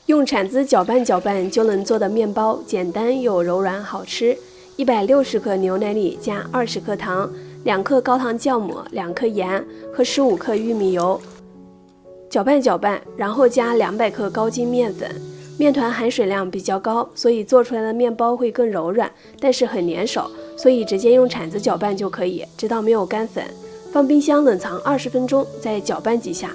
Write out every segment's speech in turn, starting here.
用铲子搅拌搅拌就能做的面包，简单又柔软好吃。160克牛奶里加20克糖，2克高糖酵母，2克盐和15克玉米油，搅拌搅拌，然后加200克高筋面粉。面团含水量比较高，所以做出来的面包会更柔软，但是很粘手，所以直接用铲子搅拌就可以，直到没有干粉。放冰箱冷藏20分钟，再搅拌几下，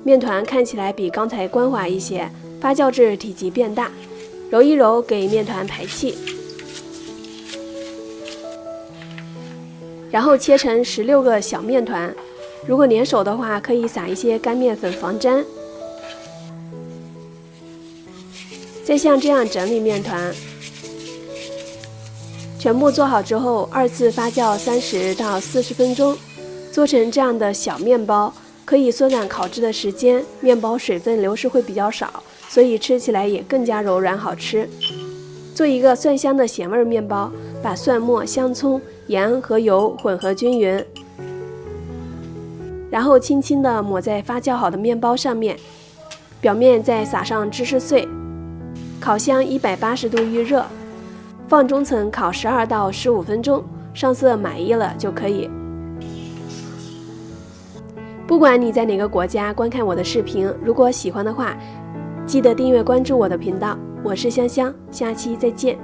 面团看起来比刚才光滑一些，发酵至体积变大，揉一揉给面团排气，然后切成16个小面团。如果粘手的话，可以撒一些干面粉防粘。再像这样整理面团，全部做好之后，2次发酵30到40分钟，做成这样的小面包，可以缩短烤制的时间，面包水分流失会比较少，所以吃起来也更加柔软好吃。做一个蒜香的咸味面包，把蒜末、香葱、盐和油混合均匀，然后轻轻地抹在发酵好的面包上面，表面再撒上芝士碎。烤箱180度预热，放中层烤12到15分钟，上色满意了就可以。不管你在哪个国家观看我的视频，如果喜欢的话，记得订阅关注我的频道。我是香香，下期再见。